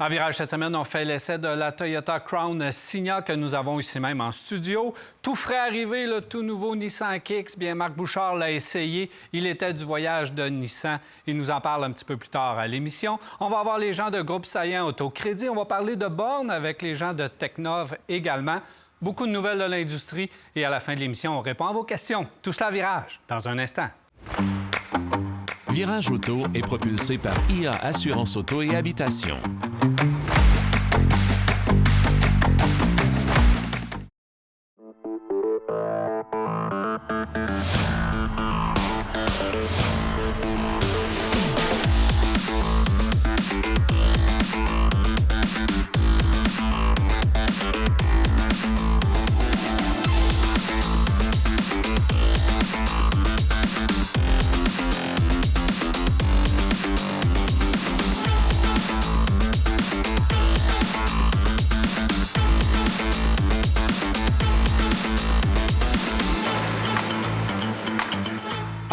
En virage cette semaine, on fait l'essai de la Toyota Crown Signa que nous avons ici même en studio. Tout frais arrivé, le tout nouveau Nissan Kicks. Bien, Marc Bouchard l'a essayé. Il était du voyage de Nissan. Il nous en parle un petit peu plus tard à l'émission. On va avoir les gens de Groupe Saillant Autocrédit. On va parler de bornes avec les gens de Technov également. Beaucoup de nouvelles de l'industrie. Et à la fin de l'émission, on répond à vos questions. Tout cela à virage dans un instant. Virage Auto est propulsé par IA Assurance Auto et Habitation.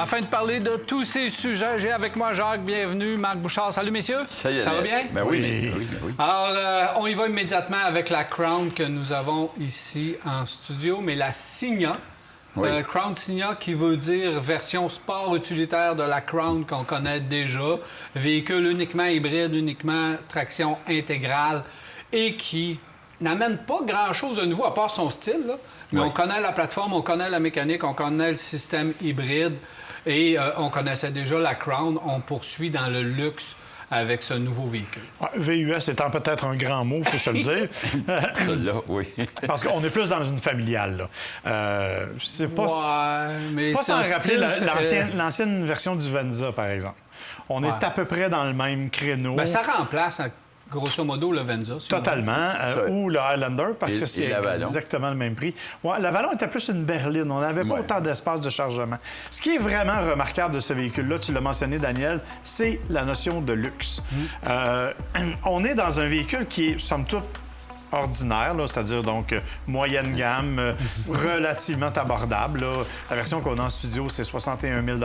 Afin de parler de tous ces sujets, j'ai avec moi Jacques, bienvenue, Marc Bouchard. Salut, messieurs. Salut. Ça va bien? Ben oui. Alors, on y va immédiatement avec la Crown que nous avons ici en studio, mais la Signa. Oui. Crown Signa qui veut dire version sport utilitaire de la Crown qu'on connaît déjà. Véhicule uniquement hybride, uniquement traction intégrale et qui n'amène pas grand-chose de nouveau à part son style, là. Mais on connaît la plateforme, on connaît la mécanique, on connaît le système hybride et on connaissait déjà la Crown. On poursuit dans le luxe avec ce nouveau véhicule. VUS étant peut-être un grand mot, il faut se le dire. Là, oui. Parce qu'on est plus dans une familiale, là. C'est pas, mais c'est pas sans rappeler style, l'ancienne version du Venza, par exemple. On est à peu près dans le même créneau. Bien, ça remplace, grosso modo, le Venza. Totalement. Ou le Highlander, parce que c'est exactement le même prix. Ouais, l'Avalon était plus une berline. On n'avait pas autant d'espace de chargement. Ce qui est vraiment remarquable de ce véhicule-là, tu l'as mentionné, Daniel, c'est la notion de luxe. On est dans un véhicule qui est, somme toute, ordinaire, c'est-à-dire donc moyenne gamme, relativement abordable. Là. La version qu'on a en studio, c'est 61 000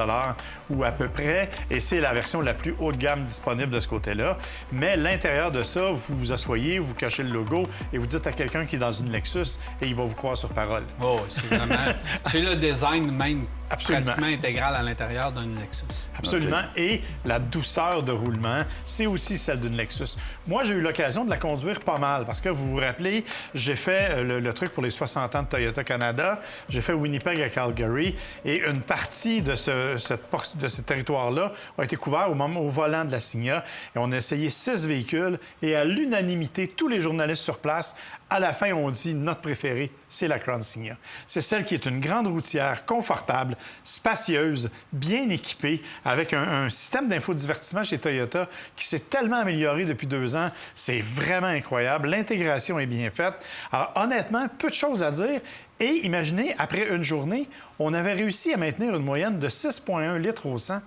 ou à peu près, et c'est la version la plus haut de gamme disponible de ce côté-là. Mais l'intérieur de ça, vous vous asseyez, vous cachez le logo et vous dites à quelqu'un qui est dans une Lexus et il va vous croire sur parole. Oh, c'est vraiment... c'est le design même pratiquement intégral à l'intérieur d'une Lexus. Absolument. Okay. Et la douceur de roulement, c'est aussi celle d'une Lexus. Moi, j'ai eu l'occasion de la conduire pas mal parce que vous vous rappelez, j'ai fait le truc pour les 60 ans de Toyota Canada. J'ai fait Winnipeg à Calgary et une partie de ce territoire-là a été couvert au volant de la Signa. Et on a essayé 6 véhicules et à l'unanimité, tous les journalistes sur place, à la fin, on dit notre préférée, c'est la Crown Signa. C'est celle qui est une grande routière, confortable, spacieuse, bien équipée, avec un système d'infodivertissement chez Toyota qui s'est tellement amélioré depuis 2 ans. C'est vraiment incroyable. L'intégration est bien faite. Alors, honnêtement, peu de choses à dire. Et imaginez, après une journée, on avait réussi à maintenir une moyenne de 6,1 litres au 100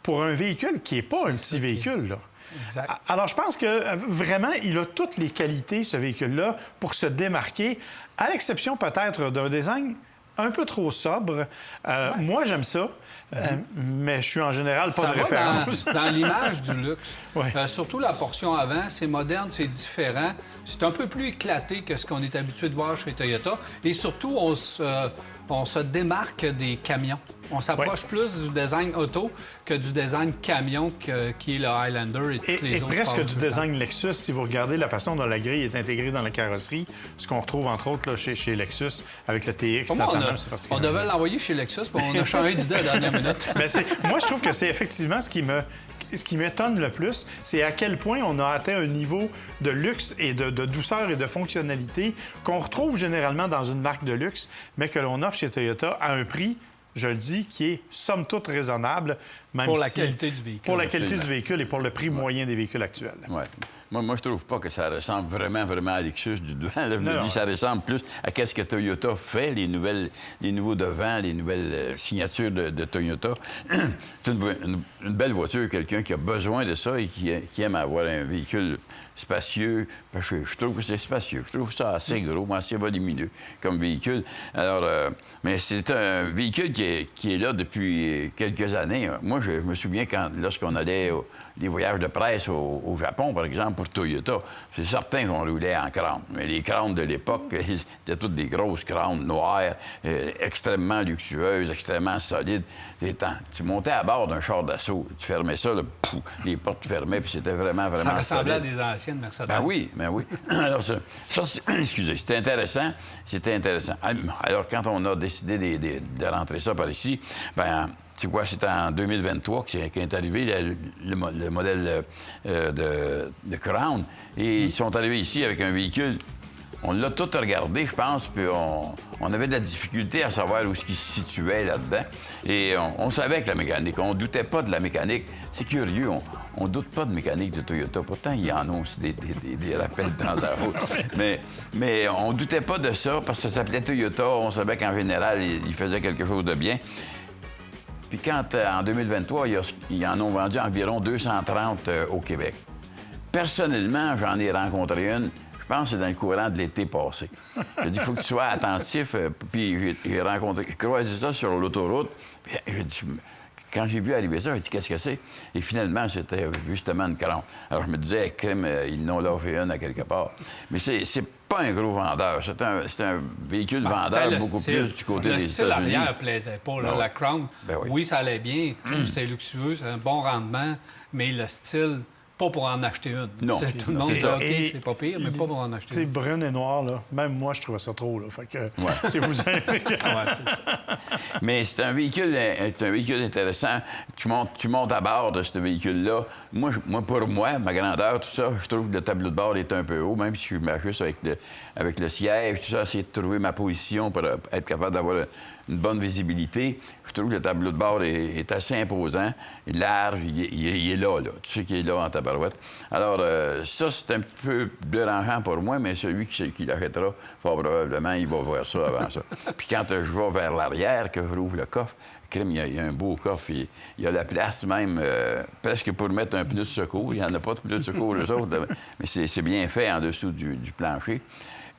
pour un véhicule qui n'est pas un petit véhicule, là. Exact. Alors, je pense que vraiment, il a toutes les qualités, ce véhicule-là, pour se démarquer, à l'exception peut-être d'un design un peu trop sobre. Moi, j'aime ça, mais je suis en général pas de référence. Dans l'image du luxe. Ouais. Surtout la portion avant, c'est moderne, c'est différent. C'est un peu plus éclaté que ce qu'on est habitué de voir chez Toyota. Et surtout, on se démarque des camions. On s'approche plus du design auto que du design camion qui est le Highlander et toutes les autres. Et presque du design Lexus, si vous regardez la façon dont la grille est intégrée dans la carrosserie, ce qu'on retrouve entre autres là, chez Lexus avec le TX. On devait l'envoyer chez Lexus, puis on a changé d'idée à la dernière minute. Mais moi, je trouve que c'est effectivement ce qui m'étonne le plus, c'est à quel point on a atteint un niveau de luxe et de douceur et de fonctionnalité qu'on retrouve généralement dans une marque de luxe, mais que l'on offre chez Toyota à un prix, je le dis, qui est somme toute raisonnable. Même pour la qualité du véhicule. Pour la qualité du véhicule et pour le prix moyen des véhicules actuels. Ouais. Moi, je trouve pas que ça ressemble vraiment à Lexus du devant. Là, je me dis, ça ressemble plus à ce que Toyota fait, les nouveaux devants, les nouvelles signatures de Toyota. C'est une belle voiture, quelqu'un qui a besoin de ça et qui aime avoir un véhicule spacieux. Je trouve que c'est spacieux. Je trouve ça assez gros, assez volumineux comme véhicule. Alors, mais c'est un véhicule qui est là depuis quelques années. Moi, je me souviens lorsqu'on allait des voyages de presse au Japon, par exemple, pour Toyota, c'est certain qu'on roulait en Crown. Mais les Crowns de l'époque, c'était toutes des grosses Crowns noires, extrêmement luxueuses, extrêmement solides. Tu montais à bord d'un char d'assaut, tu fermais ça, là, pouf, les portes fermaient, puis c'était vraiment Ça ressemblait solide. à des anciennes Mercedes. Ben oui. Alors, excusez, c'était intéressant. Alors, quand on a décidé de rentrer ça par ici, ben tu vois, c'est en 2023 qu'est arrivé le modèle de Crown. Et ils sont arrivés ici avec un véhicule. On l'a tout regardé, je pense, puis on avait de la difficulté à savoir où ce qui se situait là-dedans. Et on savait que la mécanique, on doutait pas de la mécanique. C'est curieux, on doute pas de mécanique de Toyota. Pourtant, il y en a aussi des rappels de temps à autre. Mais on doutait pas de ça parce que ça s'appelait Toyota. On savait qu'en général, ils faisaient quelque chose de bien. Puis quand, en 2023, ils en ont vendu environ 230 au Québec. Personnellement, j'en ai rencontré une. Je pense que c'est dans le courant de l'été passé. J'ai dit, il faut que tu sois attentif. Puis j'ai croisé ça sur l'autoroute. Puis j'ai dit, quand j'ai vu arriver ça, j'ai dit, qu'est-ce que c'est? Et finalement, c'était justement une Crown. Alors je me disais, crime, ils n'ont lâché une à quelque part. Mais c'est pas un gros vendeur. C'est un véhicule vendeur beaucoup plus du côté des États-Unis. Le style arrière plaisait pas. Là, la Crown, oui, ça allait bien. C'était luxueux, c'est un bon rendement. Mais le style... Pas pour en acheter une. Non. Tout le monde dit, OK, c'est pas pire, mais pas pour en acheter une. Brune et noir, là, même moi, je trouvais ça trop. Là, fait que, si vous aimez... c'est ça. Mais c'est un véhicule intéressant. Tu montes à bord de ce véhicule-là. Moi, pour moi, ma grandeur, tout ça, je trouve que le tableau de bord est un peu haut, même si je m'ajuste avec le siège, tout ça, essayer de trouver ma position pour être capable d'avoir une bonne visibilité. Je trouve que le tableau de bord est assez imposant, large, il est là. Tu sais qu'il est là en tabarouette. Alors, ça, c'est un peu dérangeant pour moi, mais celui qui l'achètera, fort probablement, il va voir ça avant ça. Puis quand je vais vers l'arrière, que je rouvre le coffre, il y a un beau coffre. Il y a la place même, presque pour mettre un pneu de secours. Il n'y en a pas de pneu de secours, eux autres, mais c'est bien fait en dessous du plancher.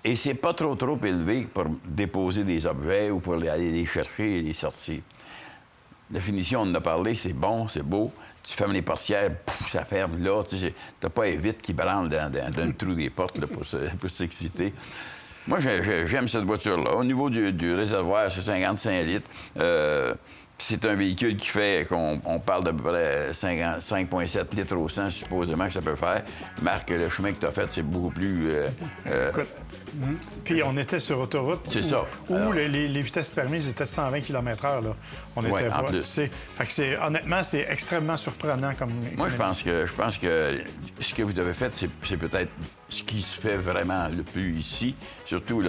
Et c'est pas trop élevé pour déposer des objets ou pour aller les chercher et les sortir. La finition, on en a parlé, c'est bon, c'est beau. Tu fermes les portières, pouf, ça ferme là. Tu n'as pas les vitres qui branlent dans le trou des portes là, pour s'exciter. Moi, j'aime cette voiture-là. Au niveau du réservoir, c'est 55 litres. C'est un véhicule qui fait, on parle d'à peu près 5,7 litres au 100, supposément, que ça peut faire. Marc, le chemin que tu as fait, c'est beaucoup plus... Puis on était sur autoroute. C'est ça. Où les vitesses permises étaient de 120 km/h. Là. On était en pas. plus. Fait que honnêtement, c'est extrêmement surprenant comme. Moi, je pense que ce que vous avez fait, c'est peut-être ce qui se fait vraiment le plus ici, surtout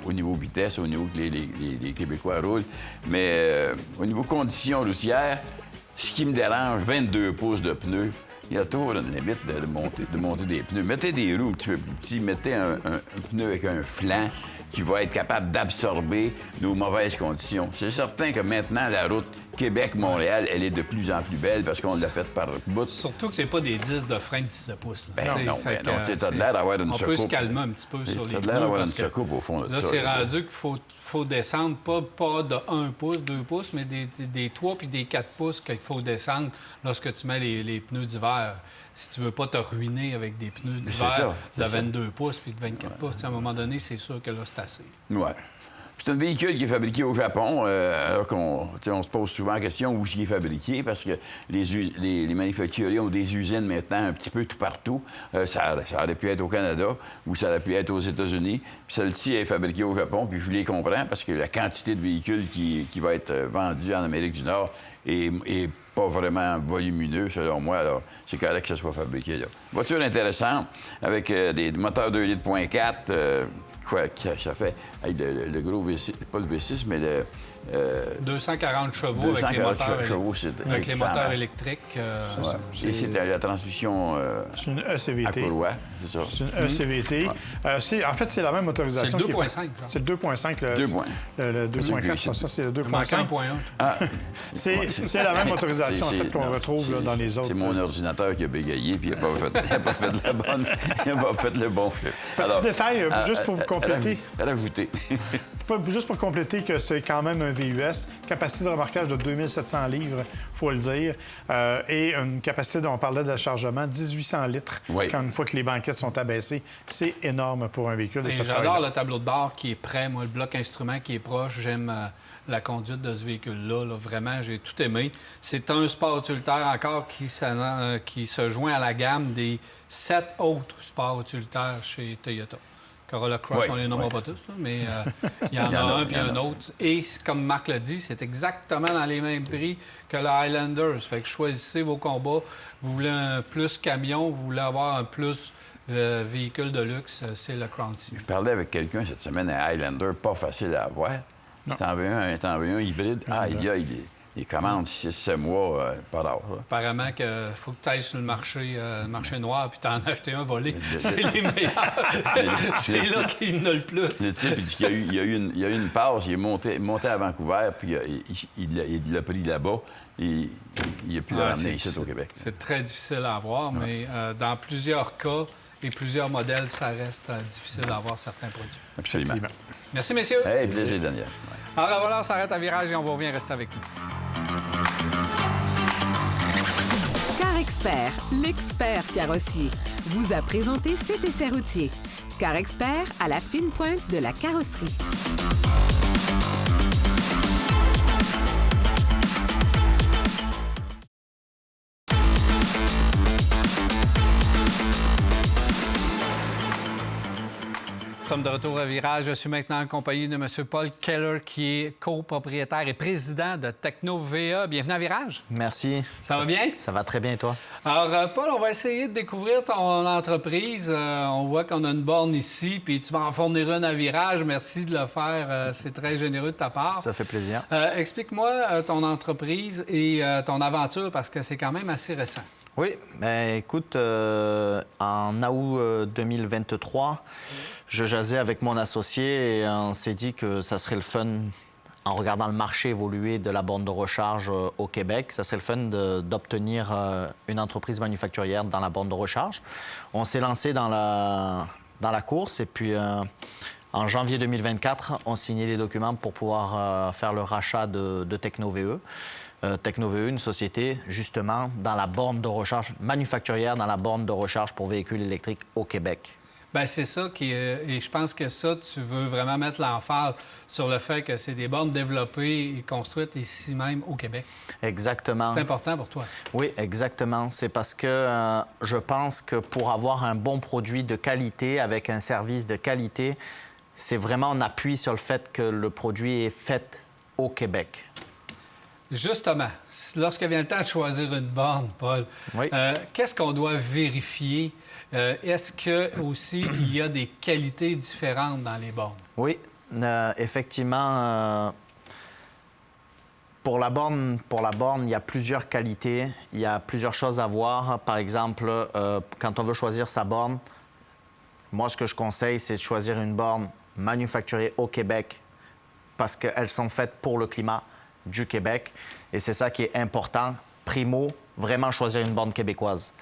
au niveau vitesse, au niveau que les Québécois roulent. Mais au niveau conditions routières, ce qui me dérange, 22 pouces de pneus. Il y a toujours une limite de monter des pneus. Mettez des roues un petit peu plus petits, mettez un pneu avec un flanc qui va être capable d'absorber nos mauvaises conditions. C'est certain que maintenant, la route Québec-Montréal, elle est de plus en plus belle parce qu'on l'a faite par bout. Surtout que c'est pas des 10 de frein de 17 pouces. Ben non, t'as de l'air d'avoir une secoupe. On peut se calmer un petit peu sur les pneus. T'as de l'air d'avoir une secoupe au fond de ça. Là, c'est rendu qu'il faut descendre, pas de 1 pouce, 2 pouces, mais des 3 puis des 4 pouces qu'il faut descendre lorsque tu mets les pneus d'hiver. Si tu veux pas te ruiner avec des pneus d'hiver de 22 pouces puis de 24 pouces, à un moment donné, c'est sûr que là, c'est assez. Ouais. C'est un véhicule qui est fabriqué au Japon, alors qu'on se pose souvent la question où il est fabriqué, parce que les manufacturiers ont des usines maintenant un petit peu tout partout. Ça aurait pu être au Canada ou ça aurait pu être aux États-Unis. Puis celle-ci est fabriquée au Japon, puis je les comprends, parce que la quantité de véhicules qui va être vendue en Amérique du Nord est pas vraiment volumineux, selon moi. Alors, c'est correct que ça soit fabriqué là. Voiture intéressante, avec des moteurs 2,4 litres. Quoi, ça fait le gros V6, pas le V6, mais 240 chevaux avec les 240 moteurs, chevaux, avec les c'est moteurs femme. électriques. Et c'est la transmission C'est une à ECVT. courroie, c'est ça. C'est une ECVT. En fait, c'est la même motorisation. C'est le qui est- 2.5, genre. C'est le 2.5. Le 2 points. Le 2.4, c'est pas ça, c'est le Il manque 2.5. 1.1. Ah, C'est la même motorisation, en fait, qu'on retrouve là, dans les autres. C'est mon ordinateur qui a bégayé, puis il n'a pas fait la bonne... Il n'a pas fait le bon flip. Petit détail, juste pour compléter. Elle a ajouté. Juste pour compléter que c'est quand même un VUS, capacité de remorquage de 2700 livres, il faut le dire, et une capacité dont on parlait de chargement, 1800 litres, Oui. quand une fois que les banquettes sont abaissées. C'est énorme pour un véhicule de Et cette j'adore taille-là. le tableau de bord qui est prêt. Moi, le bloc instrument qui est proche. J'aime la conduite de ce véhicule-là. Là. Vraiment, j'ai tout aimé. C'est un sport utilitaire encore qui se joint à la gamme des 7 autres sports utilitaires chez Toyota. Corolla Cross, Oui, on les nommera oui. pas tous, là, mais il y en a un puis un autre. Et comme Marc l'a dit, c'est exactement dans les mêmes prix que le Highlander. Ça fait que choisissez vos combats. Vous voulez un plus camion, vous voulez avoir un plus véhicule de luxe, c'est le Crown C. Je parlais avec quelqu'un cette semaine, un Highlander, pas facile à avoir. T'en veux un hybride. Ah, il commande 6-7 mois, pas d'or. Apparemment qu'il faut que tu ailles sur le marché noir puis t'en acheter un volé. C'est les meilleurs. C'est là qu'il y en a le plus. Le type, il dit qu'il y a eu une passe, il est monté à Vancouver, puis il l'a pris là-bas, et il a pu le Ah, ramener ici au Québec. C'est très difficile à avoir, mais dans plusieurs cas et plusieurs modèles, ça reste difficile à avoir certains produits. Absolument. Effectivement. Merci, messieurs. Hey, plaisir, Daniel. Alors voilà, on s'arrête à virage et on vous revient rester avec nous. Car Expert, l'expert carrossier, vous a présenté cet essai routier. Car Expert à la fine pointe de la carrosserie. Nous sommes de retour à Virage. Je suis maintenant en compagnie de M. Paul Keller, qui est copropriétaire et président de Techno-VA. Bienvenue à Virage. Merci. Ça va bien? Ça va très bien, toi? Alors, Paul, on va essayer de découvrir ton entreprise. On voit qu'on a une borne ici, puis tu vas en fournir une à Virage. Merci de le faire. C'est très généreux de ta part. Ça fait plaisir. Explique-moi ton entreprise et ton aventure, parce que c'est quand même assez récent. Oui, ben, écoute, en août 2023, je jasais avec mon associé et on s'est dit que ça serait le fun, en regardant le marché évoluer de la borne de recharge au Québec, ça serait le fun d'obtenir une entreprise manufacturière dans la borne de recharge. On s'est lancé dans la course et puis en janvier 2024, on signait les documents pour pouvoir faire le rachat de Techno-VE. Techno-VE, une société justement dans la borne de recharge manufacturière, dans la borne de recharge pour véhicules électriques au Québec. Bien, c'est ça qui est... Et je pense que ça, tu veux vraiment mettre l'emphase sur le fait que c'est des bornes développées et construites ici même au Québec. Exactement. C'est important pour toi. Oui, exactement. C'est parce que je pense que pour avoir un bon produit de qualité avec un service de qualité, c'est vraiment on appuie sur le fait que le produit est fait au Québec. Justement, lorsque vient le temps de choisir une borne, Paul, Oui. qu'est-ce qu'on doit vérifier? Est-ce que aussi il y a des qualités différentes dans les bornes? Oui, effectivement, pour la borne, il y a plusieurs qualités, il y a plusieurs choses à voir. Par exemple, quand on veut choisir sa borne, moi, ce que je conseille, c'est de choisir une borne manufacturée au Québec parce qu'elles sont faites pour le climat du Québec. Et c'est ça qui est important. Primo, vraiment choisir une borne québécoise.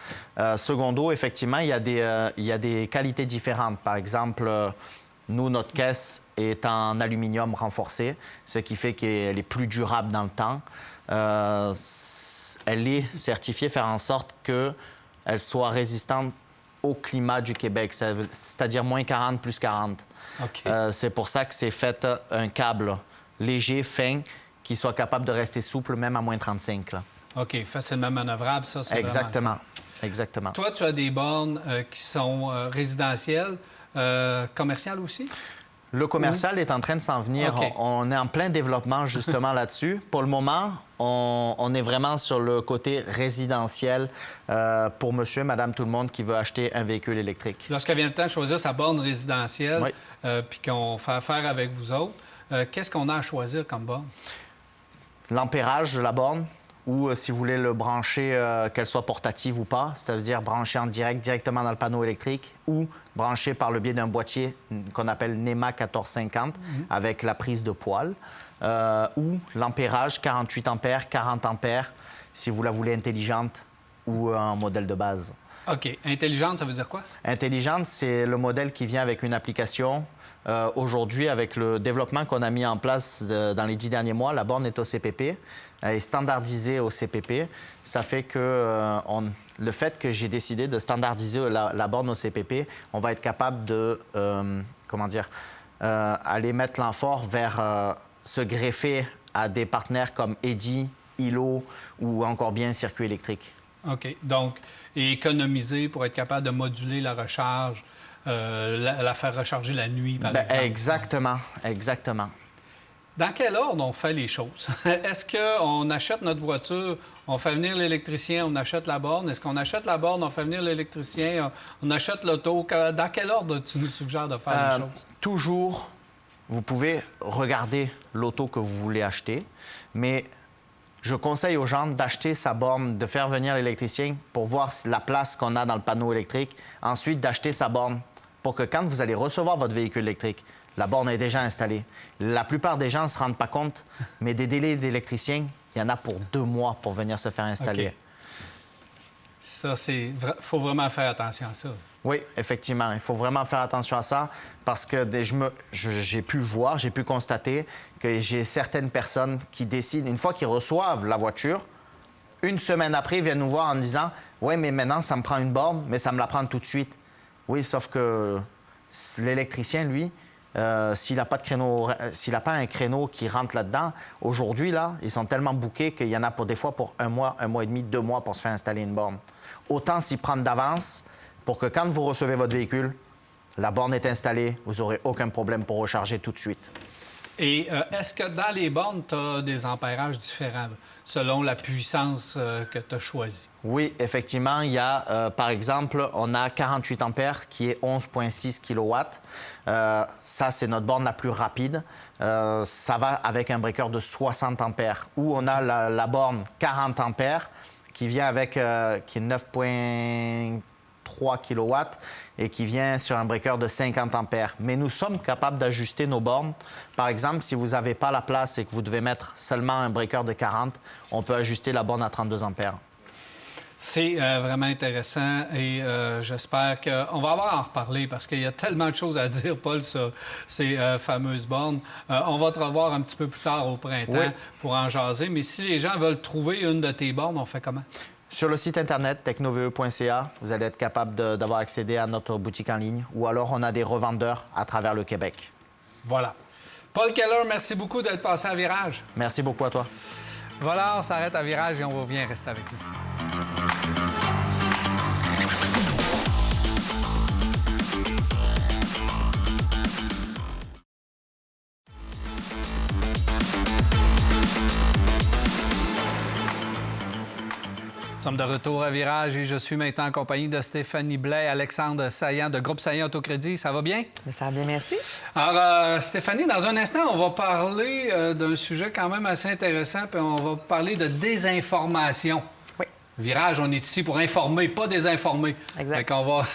Secondo, effectivement, il y a des qualités différentes. Par exemple, nous, notre caisse est en aluminium renforcé, ce qui fait qu'elle est plus durable dans le temps. Elle est certifiée, faire en sorte qu'elle soit résistante au climat du Québec, c'est-à-dire moins 40, plus 40. OK. C'est pour ça que c'est fait un câble léger, fin, qui soit capable de rester souple même à moins 35. Là. OK, facilement manœuvrable, ça, c'est Exactement. vraiment le fun. Exactement. Toi, tu as des bornes qui sont résidentielles, commerciales aussi? Le commercial est en train de s'en venir. OK. On est en plein développement justement là-dessus. Pour le moment, on est vraiment sur le côté résidentiel pour monsieur, madame, tout le monde qui veut acheter un véhicule électrique. Lorsque vient le temps de choisir sa borne résidentielle, Oui. puis qu'on fait affaire avec vous autres, qu'est-ce qu'on a à choisir comme borne? L'ampérage de la borne, ou si vous voulez le brancher, qu'elle soit portative ou pas, c'est-à-dire brancher en direct directement dans le panneau électrique ou brancher par le biais d'un boîtier qu'on appelle NEMA 1450 avec la prise de poêle, ou l'ampérage 48 ampères, 40 ampères, si vous la voulez intelligente ou un modèle de base. OK. Intelligente, ça veut dire quoi? Intelligente, c'est le modèle qui vient avec une application. Aujourd'hui, avec le développement qu'on a mis en place dans les 10 derniers mois, la borne est au CPP, elle est standardisée au CPP. Ça fait que le fait que j'ai décidé de standardiser la borne au CPP, on va être capable de, aller mettre l'emphore vers se greffer à des partenaires comme Eddy, ILO ou encore bien Circuit électrique. OK. Donc, économiser pour être capable de moduler la recharge, la faire recharger la nuit, par exemple. Exactement, exactement. Dans quel ordre on fait les choses? Est-ce qu'on achète notre voiture, on fait venir l'électricien, on achète la borne? Est-ce qu'on achète la borne, on fait venir l'électricien, on achète l'auto? Dans quel ordre tu nous suggères de faire les choses? Toujours, vous pouvez regarder l'auto que vous voulez acheter, mais je conseille aux gens d'acheter sa borne, de faire venir l'électricien pour voir la place qu'on a dans le panneau électrique. Ensuite, d'acheter sa borne pour que quand vous allez recevoir votre véhicule électrique, la borne est déjà installée. La plupart des gens ne se rendent pas compte, mais des délais d'électricien, il y en a pour 2 mois pour venir se faire installer. Okay. Ça, faut vraiment faire attention à ça. Oui, effectivement. Il faut vraiment faire attention à ça parce que j'ai pu voir, j'ai pu constater que j'ai certaines personnes qui décident, une fois qu'ils reçoivent la voiture, une semaine après, ils viennent nous voir en disant « Oui, mais maintenant, ça me prend une borne, mais ça me la prend tout de suite. » Oui, sauf que l'électricien, lui, s'il n'a pas de créneau, s'il n'a pas un créneau qui rentre là-dedans, aujourd'hui, là, ils sont tellement bookés qu'il y en a des fois pour 1 mois et demi, 2 mois pour se faire installer une borne. Autant s'y prendre d'avance pour que quand vous recevez votre véhicule, la borne est installée, vous n'aurez aucun problème pour recharger tout de suite. Et est-ce que dans les bornes, tu as des ampérages différents selon la puissance que tu as choisie? Oui, effectivement. Il y a, par exemple, on a 48 ampères qui est 11,6 kW. Ça, c'est notre borne la plus rapide. Ça va avec un breaker de 60 ampères. Ou on a la borne 40 ampères qui vient avec qui est 9,3 kW et qui vient sur un breaker de 50 ampères. Mais nous sommes capables d'ajuster nos bornes. Par exemple, si vous n'avez pas la place et que vous devez mettre seulement un breaker de 40, on peut ajuster la borne à 32 ampères. C'est vraiment intéressant et j'espère qu'on va avoir à en reparler parce qu'il y a tellement de choses à dire, Paul, sur ces fameuses bornes. On va te revoir un petit peu plus tard au printemps pour en jaser. Mais si les gens veulent trouver une de tes bornes, on fait comment? Sur le site Internet technovee.ca, vous allez être capable d'avoir accédé à notre boutique en ligne ou alors on a des revendeurs à travers le Québec. Voilà. Paul Keller, merci beaucoup d'être passé à Virage. Merci beaucoup à toi. Voilà, on s'arrête à Virage et on revient rester avec nous. Nous sommes de retour à Virage et je suis maintenant en compagnie de Stéphanie Blais, Alexandre Saillant de Groupe Saillant Autocrédit. Ça va bien? Ça va bien, merci. Alors, Stéphanie, dans un instant, on va parler d'un sujet quand même assez intéressant, puis on va parler de désinformation. Oui. Virage, on est ici pour informer, pas désinformer. Exact. Fait qu'on va...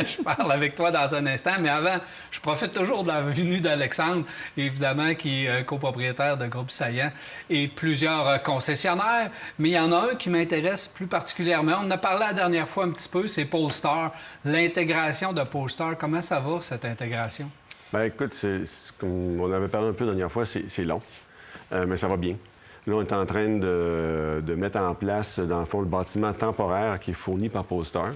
je parle avec toi dans un instant, mais avant, je profite toujours de la venue d'Alexandre, évidemment, qui est copropriétaire de Groupe Saillant et plusieurs concessionnaires. Mais il y en a un qui m'intéresse plus particulièrement. On en a parlé la dernière fois un petit peu, c'est Polestar. L'intégration de Polestar, comment ça va, cette intégration? Bien, écoute, comme on avait parlé un peu la dernière fois, c'est long, mais ça va bien. Là, on est en train de mettre en place, dans le fond, le bâtiment temporaire qui est fourni par Polestar.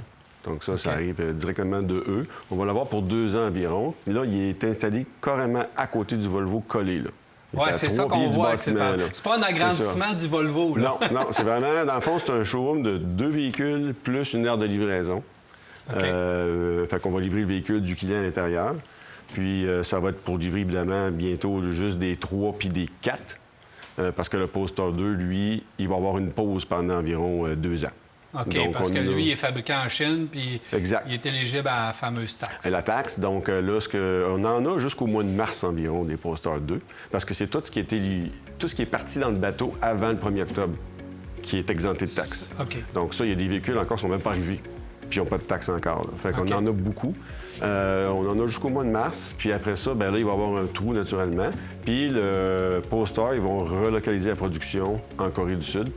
Donc ça, ça arrive directement de eux. On va l'avoir pour 2 ans environ. Là, il est installé carrément à côté du Volvo collé, là. Oui, c'est ça qu'on voit. C'est pas un agrandissement du Volvo, là. Non, c'est vraiment... Dans le fond, c'est un showroom de 2 véhicules plus une aire de livraison. Fait qu'on va livrer le véhicule du client à l'intérieur. Puis ça va être pour livrer, évidemment, bientôt juste des 3 puis des 4. Parce que le Polestar 2, lui, il va avoir une pause pendant environ 2 ans. OK, Donc, parce on que a- lui, il est fabriqué en Chine, puis Exact. il est éligible à la fameuse taxe. Et la taxe, donc là, on en a jusqu'au mois de mars environ des Polestar 2, parce que c'est tout ce qui est parti dans le bateau avant le 1er octobre qui est exempté de taxe. OK. Donc ça, il y a des véhicules encore qui sont même pas arrivés, puis ils n'ont pas de taxe encore. Là. Fait qu'on OK. en a beaucoup. On en a jusqu'au mois de mars, puis après ça, ben là, il va y avoir un trou naturellement. Puis le Polestar, ils vont relocaliser la production en Corée du Sud,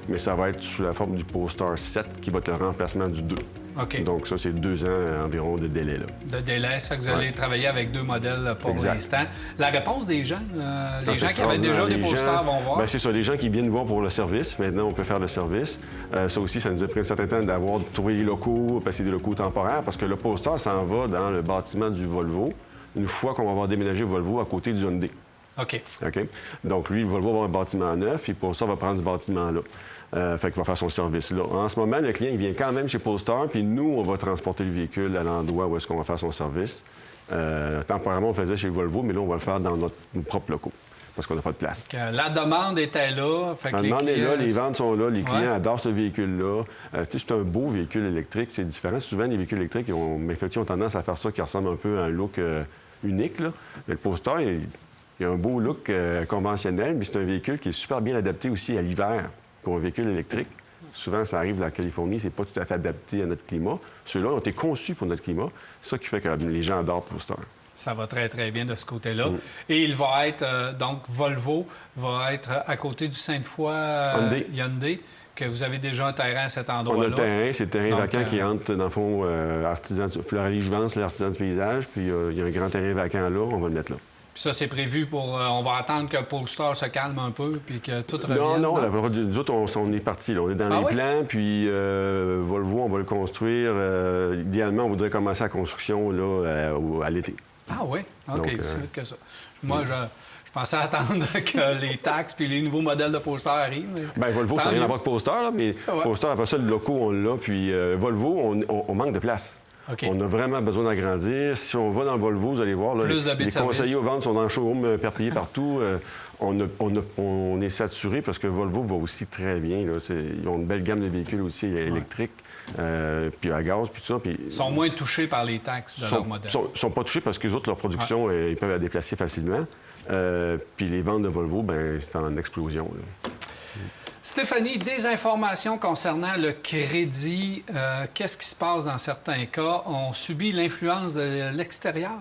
mais ça va être sous la forme du Polestar 7 qui va être le remplacement du 2. OK. Donc ça, c'est 2 ans environ de délai. Là. De délai, ça fait que vous allez travailler avec 2 modèles pour Exact. l'instant. La réponse des gens, les Ah, gens c'est qui avaient déjà extraordinaire. des Les Polestar gens- vont voir. Ben, c'est ça, les gens qui viennent voir pour le service. Maintenant, on peut faire le service. Ça aussi, ça nous a pris un certain temps de trouver les locaux, parce que c'est des locaux temporaires, parce que le Polestar s'en va dans le bâtiment du Volvo une fois qu'on va avoir déménagé Volvo à côté du Hyundai. OK. OK? Donc, lui, le Volvo va avoir un bâtiment neuf, puis pour ça, va prendre ce bâtiment-là. Fait qu'il va faire son service là. En ce moment, le client, il vient quand même chez Polestar, puis nous, on va transporter le véhicule à l'endroit où est-ce qu'on va faire son service. Temporairement, on le faisait chez Volvo, mais là, on va le faire dans nos propres locaux, parce qu'on n'a pas de place. Que la demande était là. Fait que La les demande est là, clients- les ventes sont là, les clients Ouais. adorent ce véhicule-là. Tu sais, c'est un beau véhicule électrique, c'est différent. Souvent, les véhicules électriques effectivement, ont tendance à faire ça qui ressemble un peu à un look unique. Là. Mais le Polestar, il a un beau look conventionnel, mais c'est un véhicule qui est super bien adapté aussi à l'hiver pour un véhicule électrique. Souvent, ça arrive dans la Californie, c'est pas tout à fait adapté à notre climat. Ceux-là ont été conçus pour notre climat. C'est ça qui fait que les gens adorent Polestar. Ça va très, très bien de ce côté-là. Mm. Et il va être, donc, Volvo va être à côté du Sainte-Foy Hyundai, que vous avez déjà un terrain à cet On endroit-là. a le terrain, c'est le terrain Donc, vacant qui entre, dans le fond, Floralie-Jouvence, l'artisan du paysage, puis il y a un grand terrain vacant là, on va le mettre là. Puis ça, c'est prévu pour... on va attendre que Polestar se calme un peu, puis que tout revienne. Non, nous autres, on est partis, là. On est dans Ah les oui? plans, puis Volvo, on va le construire. Idéalement, on voudrait commencer la construction là, à l'été. Ah oui? OK, Donc, c'est vite que ça. Moi, je pensais attendre que les taxes puis les nouveaux modèles de Polestar arrivent. Mais... Bien, Volvo, ça n'a rien à voir avec Polestar, là, mais Ouais. Polestar, après ça, le locaux, on l'a. Puis Volvo, on manque de place. OK. On a vraiment besoin d'agrandir. Si on va dans le Volvo, vous allez voir, là, Plus de baies de les service. conseillers aux ventes sont dans le showroom perpillés partout. On est saturé parce que Volvo va aussi très bien. Là. Ils ont une belle gamme de véhicules aussi électriques, puis à gaz, puis tout ça. Puis Ils sont moins touchés par les taxes de leur modèle. sont pas touchés parce que les autres, leur production, ils peuvent la déplacer facilement. Puis les ventes de Volvo, ben c'est en explosion. Là. Stéphanie, des informations concernant le crédit. Qu'est-ce qui se passe dans certains cas? On subit l'influence de l'extérieur?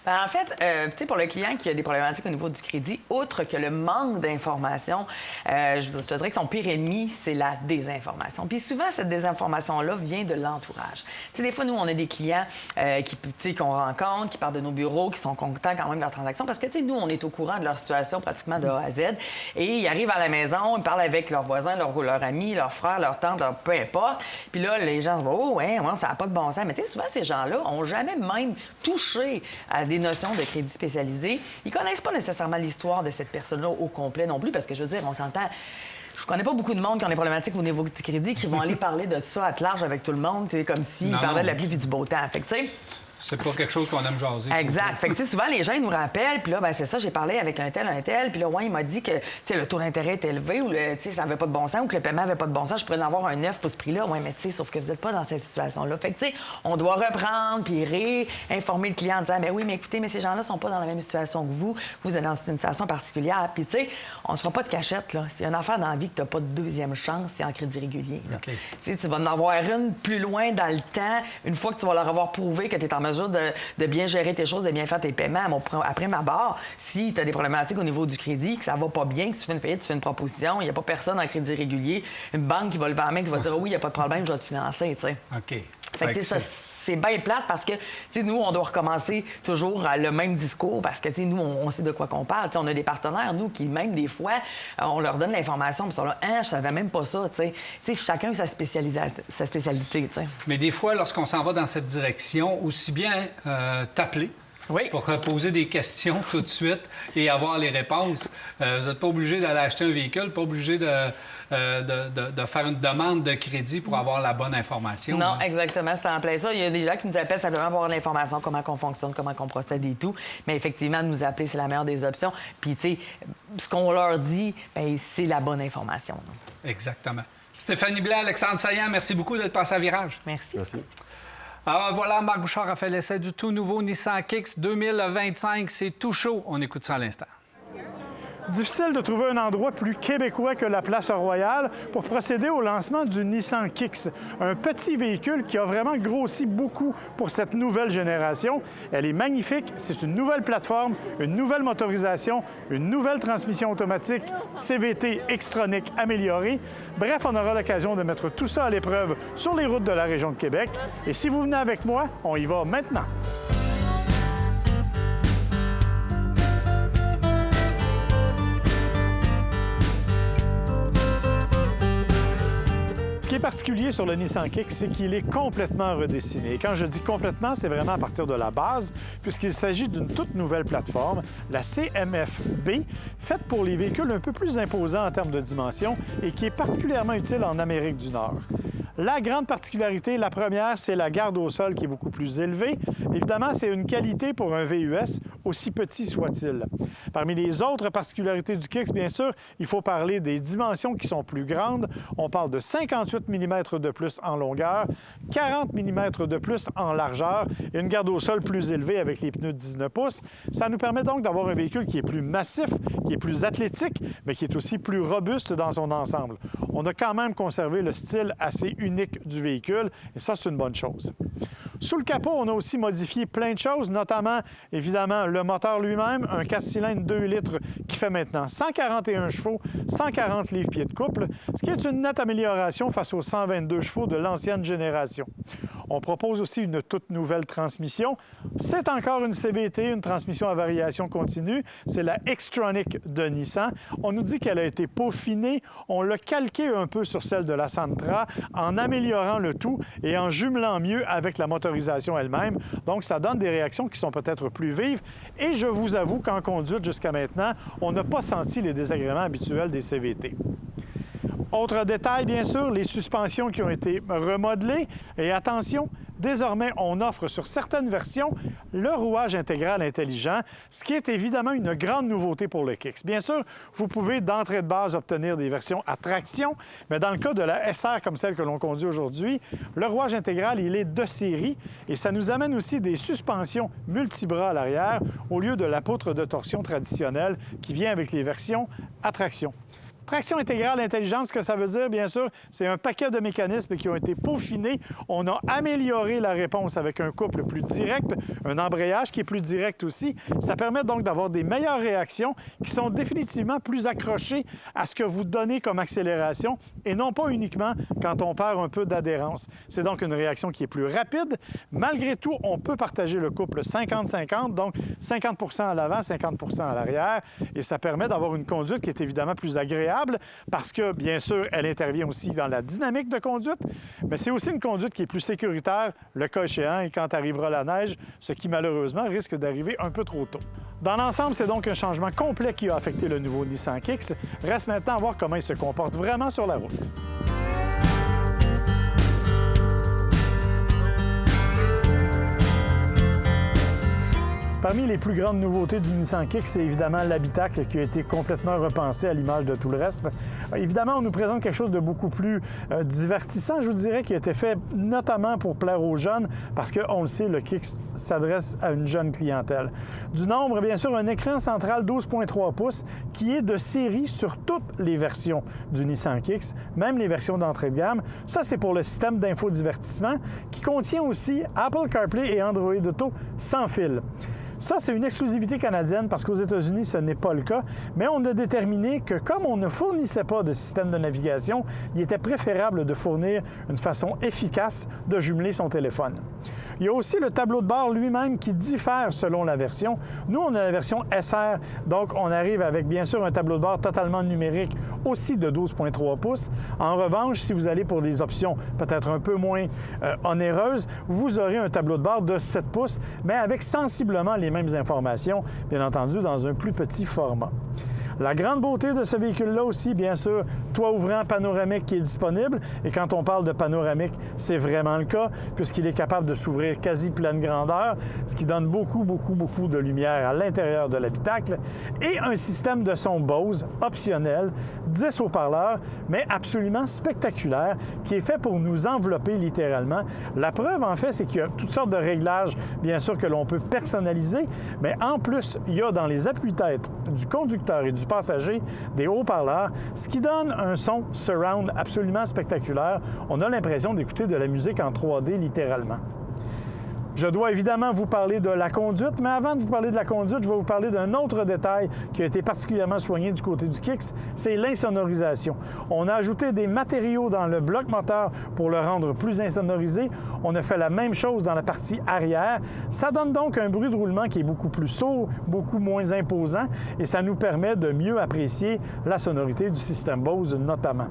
Ben, en fait, tu sais, pour le client qui a des problématiques au niveau du crédit, outre que le manque d'informations, je te dirais que son pire ennemi, c'est la désinformation. Puis souvent, cette désinformation-là vient de l'entourage. Tu sais, des fois, nous, on a des clients qu'on rencontre, qui partent de nos bureaux, qui sont contents quand même de leur transaction, parce que, tu sais, nous, on est au courant de leur situation pratiquement de A à Z. Et ils arrivent à la maison, ils parlent avec leurs voisins, leurs amis, leurs frères, leurs tantes, peu importe. Puis là, les gens vont, oh, ouais, ça n'a pas de bon sens. Mais tu sais, souvent, ces gens-là n'ont jamais même touché à des notions de crédit spécialisé. Ils connaissent pas nécessairement l'histoire de cette personne-là au complet non plus, parce que je veux dire, on s'entend. Je connais pas beaucoup de monde qui ont des problématiques au niveau du crédit qui vont aller parler de ça à large avec tout le monde, comme s'ils Non, parlaient de la non. pluie et du beau temps. Fait que, tu sais, C'est pas quelque chose qu'on aime jaser. tout le exact. temps. Fait que, tu sais, souvent, les gens, ils nous rappellent, puis là, ben c'est ça, j'ai parlé avec un tel, puis là, ouais, il m'a dit que, tu sais, le taux d'intérêt est élevé, ou, tu sais, ça avait pas de bon sens, ou que le paiement avait pas de bon sens, je pourrais en avoir un 9 pour ce prix-là. Ouais, mais tu sais, sauf que vous êtes pas dans cette situation-là. Fait que, tu sais, on doit reprendre, puis réinformer le client en disant, ben oui, mais écoutez, mais ces gens-là sont pas dans la même situation que vous êtes dans une situation particulière. Puis, tu sais, on se fera pas de cachette, là. S'il y a une affaire dans la vie que t'as pas de deuxième chance, c'est en crédit régulier, là. OK. Tu sais, tu vas en avoir une plus loin dans le temps, une fois que tu vas leur avoir prouvé que tu es en mesure de bien gérer tes choses, de bien faire tes paiements. Après ma barre, si tu as des problématiques au niveau du crédit, que ça va pas bien, que tu fais une faillite, tu fais une proposition, il n'y a pas personne en crédit régulier, une banque qui va lever la main, qui va dire oui, il n'y a pas de problème, je vais te financer, tu sais. OK. Fait que, tu sais, ça, c'est bien plate parce que, tu sais, nous, on doit recommencer toujours le même discours parce que, tu sais, nous, on sait de quoi qu'on parle. Tu sais, on a des partenaires, nous, qui, même des fois, on leur donne l'information, puis ils sont là, je savais même pas ça, tu sais. Tu sais, chacun a sa spécialité, tu sais. Mais des fois, lorsqu'on s'en va dans cette direction, aussi bien t'appeler Oui. pour poser des questions tout de suite et avoir les réponses. Vous n'êtes pas obligé d'aller acheter un véhicule, pas obligé de faire une demande de crédit pour avoir la bonne information. Non, hein. exactement, c'est en plein ça. Il y a des gens qui nous appellent simplement pour avoir l'information, comment on fonctionne, comment on procède et tout. Mais effectivement, nous appeler, c'est la meilleure des options. Puis, tu sais, ce qu'on leur dit, bien, c'est la bonne information. Exactement. Stéphanie Blais, Alexandre Saillant, merci beaucoup d'être passé à Virage. Merci. Merci. Alors voilà, Marc Bouchard a fait l'essai du tout nouveau Nissan Kicks 2025. C'est tout chaud. On écoute ça à l'instant. Difficile de trouver un endroit plus québécois que la Place Royale pour procéder au lancement du Nissan Kicks, un petit véhicule qui a vraiment grossi beaucoup pour cette nouvelle génération. Elle est magnifique, c'est une nouvelle plateforme, une nouvelle motorisation, une nouvelle transmission automatique CVT Xtronic améliorée. Bref, on aura l'occasion de mettre tout ça à l'épreuve sur les routes de la région de Québec. Et si vous venez avec moi, on y va maintenant. Ce qui est particulier sur le Nissan Kicks, c'est qu'il est complètement redessiné. Et quand je dis complètement, c'est vraiment à partir de la base, puisqu'il s'agit d'une toute nouvelle plateforme, la CMF-B, faite pour les véhicules un peu plus imposants en termes de dimension et qui est particulièrement utile en Amérique du Nord. La grande particularité, la première, c'est la garde au sol qui est beaucoup plus élevée. Évidemment, c'est une qualité pour un VUS, aussi petit soit-il. Parmi les autres particularités du Kicks, bien sûr, il faut parler des dimensions qui sont plus grandes. On parle de 58 mm de plus en longueur, 40 mm de plus en largeur et une garde au sol plus élevée avec les pneus de 19 pouces. Ça nous permet donc d'avoir un véhicule qui est plus massif, qui est plus athlétique, mais qui est aussi plus robuste dans son ensemble. On a quand même conservé le style assez unique du véhicule et ça, c'est une bonne chose. Sous le capot, on a aussi modifié plein de choses, notamment, évidemment, le moteur lui-même, un 4-cylindres 2 litres qui fait maintenant 141 chevaux, 140 livres-pieds de couple, ce qui est une nette amélioration face aux 122 chevaux de l'ancienne génération. On propose aussi une toute nouvelle transmission. C'est encore une CVT, une transmission à variation continue. C'est la Xtronic de Nissan. On nous dit qu'elle a été peaufinée. On l'a calquée un peu sur celle de la Sentra en améliorant le tout et en jumelant mieux avec la motorisation elle-même. Donc, ça donne des réactions qui sont peut-être plus vives. Et je vous avoue qu'en conduite jusqu'à maintenant, on n'a pas senti les désagréments habituels des CVT. Autre détail, bien sûr, les suspensions qui ont été remodelées. Et attention, désormais, on offre sur certaines versions le rouage intégral intelligent, ce qui est évidemment une grande nouveauté pour le Kicks. Bien sûr, vous pouvez d'entrée de base obtenir des versions à traction, mais dans le cas de la SR comme celle que l'on conduit aujourd'hui, le rouage intégral, il est de série et ça nous amène aussi des suspensions multibras à l'arrière au lieu de la poutre de torsion traditionnelle qui vient avec les versions à traction. Traction intégrale intelligente, ce que ça veut dire, bien sûr, c'est un paquet de mécanismes qui ont été peaufinés. On a amélioré la réponse avec un couple plus direct, un embrayage qui est plus direct aussi. Ça permet donc d'avoir des meilleures réactions qui sont définitivement plus accrochées à ce que vous donnez comme accélération et non pas uniquement quand on perd un peu d'adhérence. C'est donc une réaction qui est plus rapide. Malgré tout, on peut partager le couple 50-50, donc 50 % à l'avant, 50 % à l'arrière, et ça permet d'avoir une conduite qui est évidemment plus agréable parce que, bien sûr, elle intervient aussi dans la dynamique de conduite, mais c'est aussi une conduite qui est plus sécuritaire, le cas échéant, et quand arrivera la neige, ce qui, malheureusement, risque d'arriver un peu trop tôt. Dans l'ensemble, c'est donc un changement complet qui a affecté le nouveau Nissan Kicks. Reste maintenant à voir comment il se comporte vraiment sur la route. Parmi les plus grandes nouveautés du Nissan Kicks, c'est évidemment l'habitacle qui a été complètement repensé à l'image de tout le reste. Évidemment, on nous présente quelque chose de beaucoup plus divertissant, je vous dirais, qui a été fait notamment pour plaire aux jeunes, parce qu'on le sait, le Kicks s'adresse à une jeune clientèle. Du nombre, bien sûr, un écran central 12,3 pouces qui est de série sur toutes les versions du Nissan Kicks, même les versions d'entrée de gamme. Ça, c'est pour le système d'infodivertissement qui contient aussi Apple CarPlay et Android Auto sans fil. Ça, c'est une exclusivité canadienne parce qu'aux États-Unis, ce n'est pas le cas, mais on a déterminé que comme on ne fournissait pas de système de navigation, il était préférable de fournir une façon efficace de jumeler son téléphone. Il y a aussi le tableau de bord lui-même qui diffère selon la version. Nous, on a la version SR, donc on arrive avec bien sûr un tableau de bord totalement numérique, aussi de 12,3 pouces. En revanche, si vous allez pour des options peut-être un peu moins onéreuses, vous aurez un tableau de bord de 7 pouces, mais avec sensiblement les mêmes informations, bien entendu, dans un plus petit format. La grande beauté de ce véhicule-là aussi, bien sûr, toit ouvrant panoramique qui est disponible. Et quand on parle de panoramique, c'est vraiment le cas, puisqu'il est capable de s'ouvrir quasi pleine grandeur, ce qui donne beaucoup de lumière à l'intérieur de l'habitacle. Et un système de son Bose optionnel 10 haut-parleurs, mais absolument spectaculaire, qui est fait pour nous envelopper littéralement. La preuve, en fait, c'est qu'il y a toutes sortes de réglages, bien sûr, que l'on peut personnaliser, mais en plus, il y a dans les appuis-têtes du conducteur et du passager des haut-parleurs, ce qui donne un son surround absolument spectaculaire. On a l'impression d'écouter de la musique en 3D, littéralement. Je dois évidemment vous parler de la conduite, mais avant de vous parler de la conduite, je vais vous parler d'un autre détail qui a été particulièrement soigné du côté du Kicks, c'est l'insonorisation. On a ajouté des matériaux dans le bloc moteur pour le rendre plus insonorisé. On a fait la même chose dans la partie arrière. Ça donne donc un bruit de roulement qui est beaucoup plus sourd, beaucoup moins imposant, et ça nous permet de mieux apprécier la sonorité du système Bose notamment.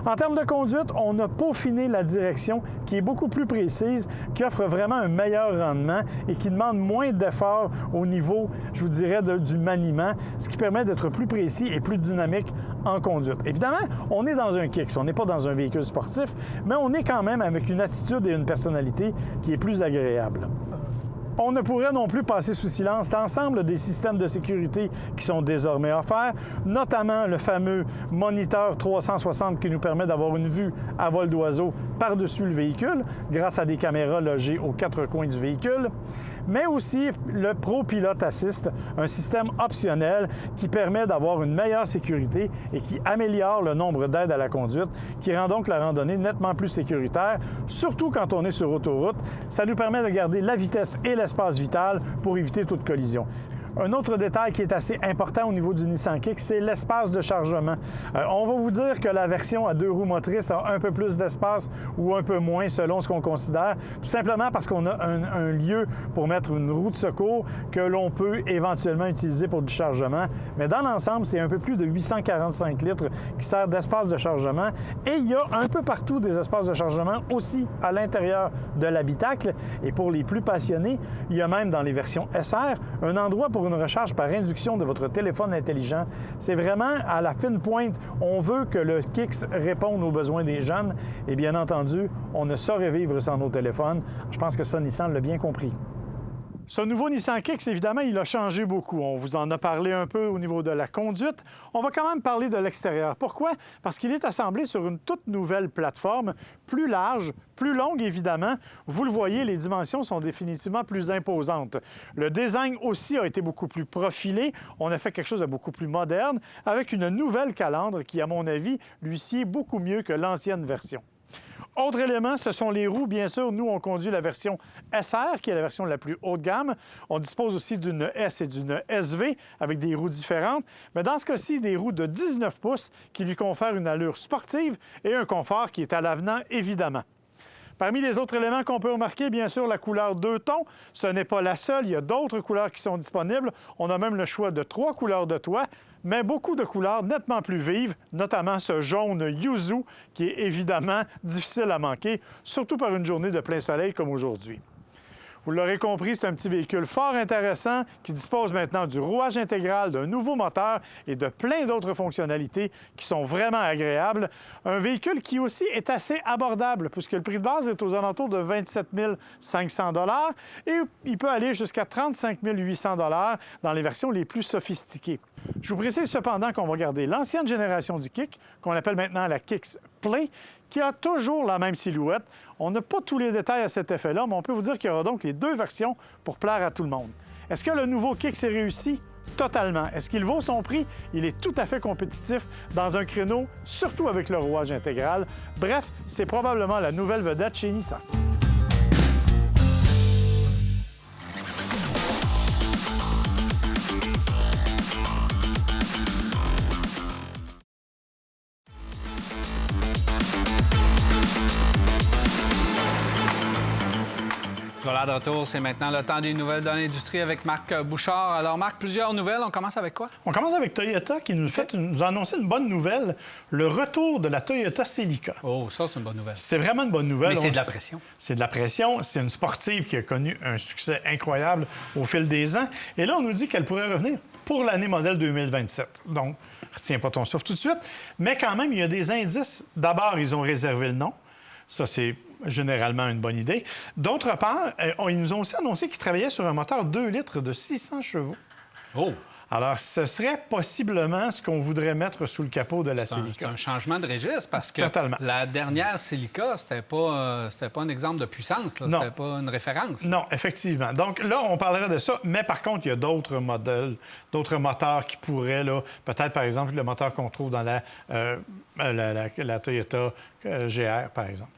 En termes de conduite, on a peaufiné la direction qui est beaucoup plus précise, qui offre vraiment un meilleur rendement et qui demande moins d'efforts au niveau, je vous dirais, du maniement, ce qui permet d'être plus précis et plus dynamique en conduite. Évidemment, on est dans un Kicks, on n'est pas dans un véhicule sportif, mais on est quand même avec une attitude et une personnalité qui est plus agréable. On ne pourrait non plus passer sous silence l'ensemble des systèmes de sécurité qui sont désormais offerts, notamment le fameux moniteur 360 qui nous permet d'avoir une vue à vol d'oiseau par-dessus le véhicule grâce à des caméras logées aux 4 coins du véhicule, mais aussi le Pro Pilot Assist, un système optionnel qui permet d'avoir une meilleure sécurité et qui améliore le nombre d'aides à la conduite, qui rend donc la randonnée nettement plus sécuritaire, surtout quand on est sur autoroute. Ça nous permet de garder la vitesse et l'espace vital pour éviter toute collision. Un autre détail qui est assez important au niveau du Nissan Kicks, c'est l'espace de chargement. On va vous dire que la version à 2 roues motrices a un peu plus d'espace ou un peu moins selon ce qu'on considère, tout simplement parce qu'on a un lieu pour mettre une roue de secours que l'on peut éventuellement utiliser pour du chargement. Mais dans l'ensemble, c'est un peu plus de 845 litres qui sert d'espace de chargement. Et il y a un peu partout des espaces de chargement aussi à l'intérieur de l'habitacle. Et pour les plus passionnés, il y a même dans les versions SR un endroit pour une recharge par induction de votre téléphone intelligent. C'est vraiment à la fine pointe. On veut que le Kicks réponde aux besoins des jeunes et bien entendu, on ne saurait vivre sans nos téléphones. Je pense que ça, Nissan l'a bien compris. Ce nouveau Nissan Kicks, évidemment, il a changé beaucoup. On vous en a parlé un peu au niveau de la conduite. On va quand même parler de l'extérieur. Pourquoi? Parce qu'il est assemblé sur une toute nouvelle plateforme, plus large, plus longue, évidemment. Vous le voyez, les dimensions sont définitivement plus imposantes. Le design aussi a été beaucoup plus profilé. On a fait quelque chose de beaucoup plus moderne, avec une nouvelle calandre qui, à mon avis, lui sied beaucoup mieux que l'ancienne version. Autre élément, ce sont les roues. Bien sûr, nous, on conduit la version SR, qui est la version la plus haut de gamme. On dispose aussi d'une S et d'une SV avec des roues différentes. Mais dans ce cas-ci, des roues de 19 pouces qui lui confèrent une allure sportive et un confort qui est à l'avenant, évidemment. Parmi les autres éléments qu'on peut remarquer, bien sûr, la couleur 2 tons. Ce n'est pas la seule. Il y a d'autres couleurs qui sont disponibles. On a même le choix de 3 couleurs de toit, mais beaucoup de couleurs nettement plus vives, notamment ce jaune yuzu qui est évidemment difficile à manquer, surtout par une journée de plein soleil comme aujourd'hui. Vous l'aurez compris, c'est un petit véhicule fort intéressant qui dispose maintenant du rouage intégral, d'un nouveau moteur et de plein d'autres fonctionnalités qui sont vraiment agréables. Un véhicule qui aussi est assez abordable puisque le prix de base est aux alentours de 27 500 $ et il peut aller jusqu'à 35 800 $ dans les versions les plus sophistiquées. Je vous précise cependant qu'on va garder l'ancienne génération du Kick, qu'on appelle maintenant la Kicks Play, qui a toujours la même silhouette. On n'a pas tous les détails à cet effet-là, mais on peut vous dire qu'il y aura donc les 2 versions pour plaire à tout le monde. Est-ce que le nouveau Kicks est réussi? Totalement. Est-ce qu'il vaut son prix? Il est tout à fait compétitif dans un créneau, surtout avec le rouage intégral. Bref, c'est probablement la nouvelle vedette chez Nissan. Voilà, de retour, c'est maintenant le temps des nouvelles de l'industrie avec Marc Bouchard. Alors, Marc, plusieurs nouvelles. On commence avec quoi? On commence avec Toyota qui nous a annoncé une bonne nouvelle, le retour de la Toyota Celica. Oh, ça, c'est une bonne nouvelle. C'est vraiment une bonne nouvelle. Mais c'est de la pression. C'est de la pression. C'est une sportive qui a connu un succès incroyable au fil des ans. Et là, on nous dit qu'elle pourrait revenir pour l'année modèle 2027. Donc, retiens pas ton souffle tout de suite. Mais quand même, il y a des indices. D'abord, ils ont réservé le nom. Ça, c'est généralement une bonne idée. D'autre part, ils nous ont aussi annoncé qu'ils travaillaient sur un moteur 2 litres de 600 chevaux. Oh! Alors, ce serait possiblement ce qu'on voudrait mettre sous le capot de la C'est Celica. un changement de registre parce que Totalement. la dernière Celica, c'était pas un exemple de puissance, là. Non. C'était pas une référence. Non, effectivement. Donc là, on parlera de ça, mais par contre, il y a d'autres modèles, d'autres moteurs qui pourraient, là, peut-être par exemple le moteur qu'on trouve dans la Toyota GR, par exemple.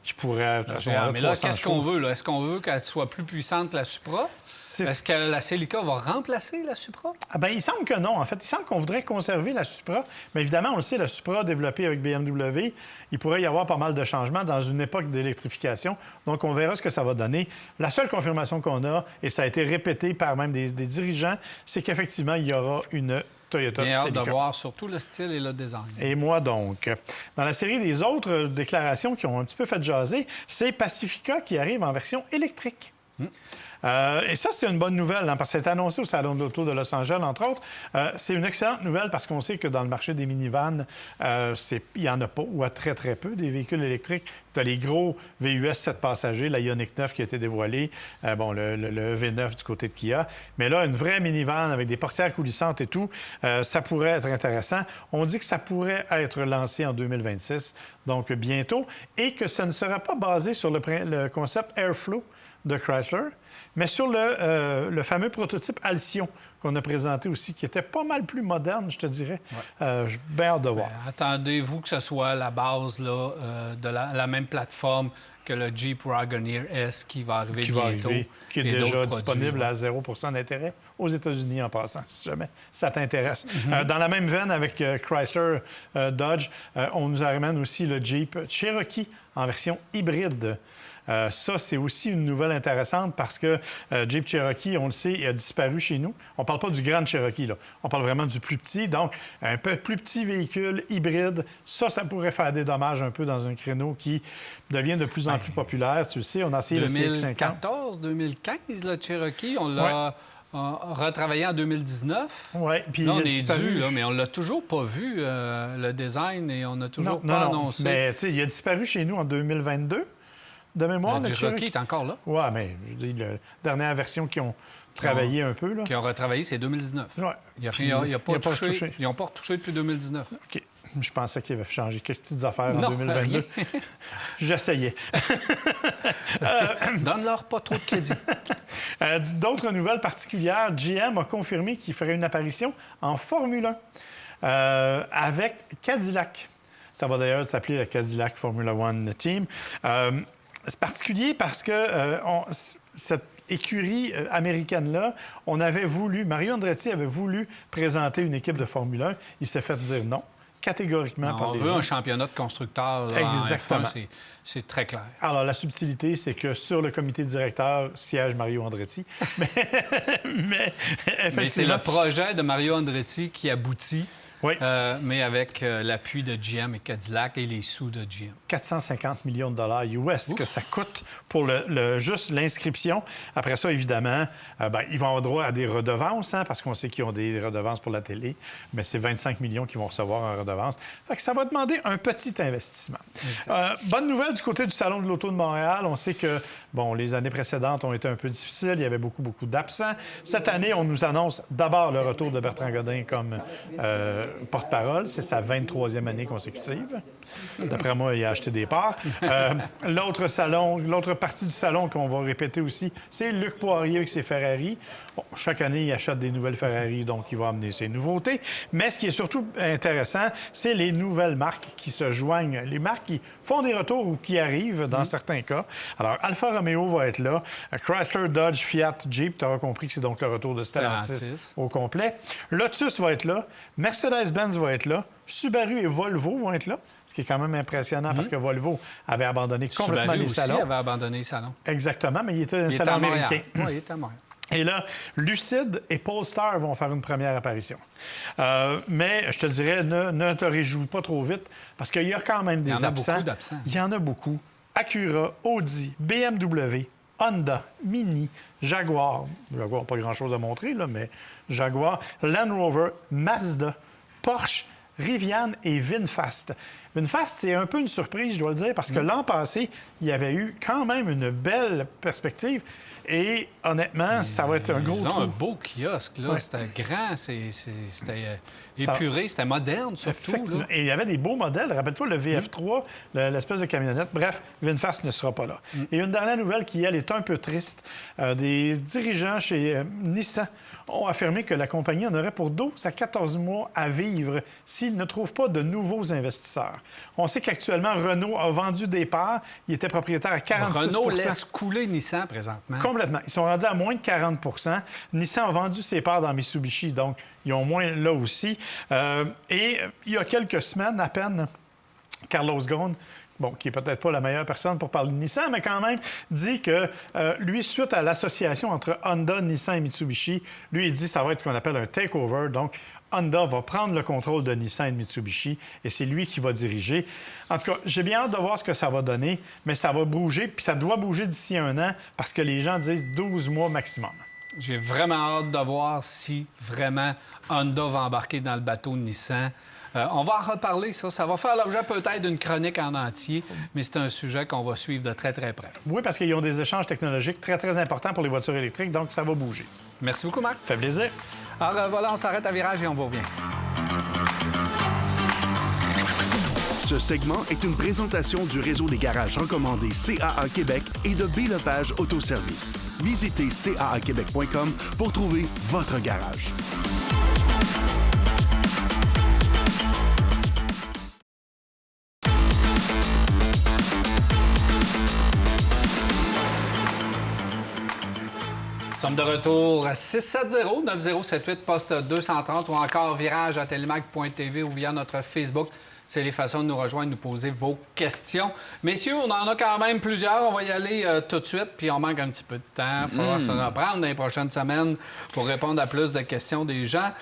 Qui pourrait être... Mais là, qu'est-ce qu'on veut? Là? Est-ce qu'on veut qu'elle soit plus puissante que la Supra? Est-ce que la Celica va remplacer la Supra? Ah ben, il semble que non, en fait. Il semble qu'on voudrait conserver la Supra, mais évidemment, on le sait, la Supra développée avec BMW, il pourrait y avoir pas mal de changements dans une époque d'électrification. Donc, on verra ce que ça va donner. La seule confirmation qu'on a, et ça a été répété par même des dirigeants, c'est qu'effectivement, il y aura une Toyota Bien hâte Celica. de voir surtout le style et le design. Et moi donc. Dans la série des autres déclarations qui ont un petit peu fait jaser, c'est Pacifica qui arrive en version électrique. Et ça, c'est une bonne nouvelle, hein, parce que c'est annoncé au Salon de l'Auto de Los Angeles, entre autres. C'est une excellente nouvelle parce qu'on sait que dans le marché des minivans, il n'y en a pas, ou à très, très peu, des véhicules électriques. Tu as les gros VUS 7 passagers, la Ioniq 9 qui a été dévoilée, le V9 du côté de Kia. Mais là, une vraie minivan avec des portières coulissantes et tout, ça pourrait être intéressant. On dit que ça pourrait être lancé en 2026, donc bientôt, et que ça ne sera pas basé sur le concept Airflow de Chrysler, mais sur le fameux prototype Alcyon qu'on a présenté aussi, qui était pas mal plus moderne, je te dirais. J'ai bien hâte de voir. Attendez-vous que ce soit la base là, de la même plateforme que le Jeep Wagoneer S qui va arriver bientôt. Qui est et déjà d'autres disponible produits, à 0 d'intérêt aux États-Unis en passant, si jamais ça t'intéresse. Dans la même veine avec Chrysler Dodge, on nous ramène aussi le Jeep Cherokee en version hybride. Ça, c'est aussi une nouvelle intéressante parce que Jeep Cherokee, on le sait, a disparu chez nous. On ne parle pas du grand Cherokee, là. On parle vraiment du plus petit. Donc, un peu plus petit véhicule hybride, ça pourrait faire des dommages un peu dans un créneau qui devient de plus en plus populaire. Tu le sais, on a essayé le CX-50. 2014, 2015, le Cherokee, on l'a... retravaillé en 2019. Oui, puis là, on il a est disparu. dû, là, mais on l'a toujours pas vu, le design, et on n'a toujours pas annoncé. Mais tu sais, il a disparu chez nous en 2022, de mémoire. Le Cherokee est encore là. Oui, mais je dis, la dernière version qui ont travaillé un peu. Là. Qui ont retravaillé, c'est 2019. Ouais. Ils n'ont pas retouché depuis 2019. OK. Je pensais qu'il avait changé quelques petites affaires Non, en 2022. rien. J'essayais. Donne-leur pas trop de crédit. D'autres nouvelles particulières, GM a confirmé qu'il ferait une apparition en Formule 1 avec Cadillac. Ça va d'ailleurs s'appeler la Cadillac Formula One Team. C'est particulier parce que cette écurie américaine-là, Mario Andretti avait voulu présenter une équipe de Formule 1. Il s'est fait dire non, catégoriquement par les gens. On veut un championnat de constructeurs. Exactement. En F1, c'est très clair. Alors, la subtilité, c'est que sur le comité directeur siège Mario Andretti. Mais effectivement... Mais c'est le projet de Mario Andretti qui aboutit. Oui. Mais avec l'appui de GM et Cadillac et les sous de GM. 450 millions de dollars US que ça coûte pour juste l'inscription. Après ça, évidemment, ils vont avoir droit à des redevances, hein, parce qu'on sait qu'ils ont des redevances pour la télé, mais c'est 25 millions qu'ils vont recevoir en redevances. Fait que ça va demander un petit investissement. Bonne nouvelle du côté du Salon de l'Auto de Montréal. On sait que, les années précédentes ont été un peu difficiles. Il y avait beaucoup, beaucoup d'absents. Cette année, on nous annonce d'abord le retour de Bertrand Godin comme porte-parole. C'est sa 23e année consécutive. D'après moi, il a acheté des parts. L'autre partie du salon qu'on va répéter aussi, c'est Luc Poirier avec ses Ferrari. Chaque année, il achète des nouvelles Ferrari, donc il va amener ses nouveautés. Mais ce qui est surtout intéressant, c'est les nouvelles marques qui se joignent, les marques qui font des retours ou qui arrivent dans certains cas. Alors, Alfa Romeo va être là. Chrysler, Dodge, Fiat, Jeep, tu auras compris que c'est donc le retour de Stellantis au complet. Lotus va être là. Mercedes-Benz va être là. Subaru et Volvo vont être là, ce qui est quand même impressionnant parce que Volvo avait abandonné complètement les salons. Subaru aussi avait abandonné les salons. Exactement, mais il était un salon américain. Oui, il était à Montréal. Et là, Lucid et Polestar vont faire une première apparition. Mais je te dirais, ne te réjouis pas trop vite, parce qu'il y a quand même des absents. Beaucoup d'absents. Il y en a beaucoup. Acura, Audi, BMW, Honda, Mini, Jaguar. Jaguar, pas grand-chose à montrer, là, mais Jaguar, Land Rover, Mazda, Porsche, Rivian et VinFast. VinFast, c'est un peu une surprise, je dois le dire, parce que l'an passé, il y avait eu quand même une belle perspective. Et honnêtement, ça va être un gros Ils ont trou. un beau kiosque, là. Ouais. C'était grand, c'était épuré, c'était moderne, surtout. Effectivement. Là. Et il y avait des beaux modèles. Rappelle-toi, le VF3, l'espèce de camionnette. Bref, VinFast ne sera pas là. Et une dernière nouvelle qui, elle, est un peu triste. Des dirigeants chez Nissan ont affirmé que la compagnie en aurait pour 12 à 14 mois à vivre s'ils ne trouvent pas de nouveaux investisseurs. On sait qu'actuellement, Renault a vendu des parts. Il était propriétaire à 46 Renault laisse couler Nissan présentement. Complètement. Ils sont rendus à moins de 40 Nissan a vendu ses parts dans Mitsubishi, donc ils ont moins là aussi. Et il y a quelques semaines à peine, Carlos Ghosn, qui est peut-être pas la meilleure personne pour parler de Nissan, mais quand même, dit que lui, suite à l'association entre Honda, Nissan et Mitsubishi, lui, il dit que ça va être ce qu'on appelle un takeover. Donc, Honda va prendre le contrôle de Nissan et de Mitsubishi et c'est lui qui va diriger. En tout cas, j'ai bien hâte de voir ce que ça va donner, mais ça va bouger, puis ça doit bouger d'ici 1 an parce que les gens disent 12 mois maximum. J'ai vraiment hâte de voir si vraiment Honda va embarquer dans le bateau de Nissan. On va en reparler, ça. Ça va faire l'objet peut-être d'une chronique en entier, mais c'est un sujet qu'on va suivre de très, très près. Oui, parce qu'ils ont des échanges technologiques très, très importants pour les voitures électriques, donc ça va bouger. Merci beaucoup, Marc. Ça fait plaisir. Alors voilà, on s'arrête à virage et on vous revient. Ce segment est une présentation du réseau des garages recommandés CAA Québec et de B Lepage Autoservice. Visitez caaquebec.com pour trouver votre garage. Nous sommes de retour à 670-9078, poste 230 ou encore virage à télémac.tv ou via notre Facebook. C'est les façons de nous rejoindre, nous poser vos questions. Messieurs, on en a quand même plusieurs. On va y aller tout de suite, puis on manque un petit peu de temps. Il faudra se reprendre dans les prochaines semaines pour répondre à plus de questions des gens.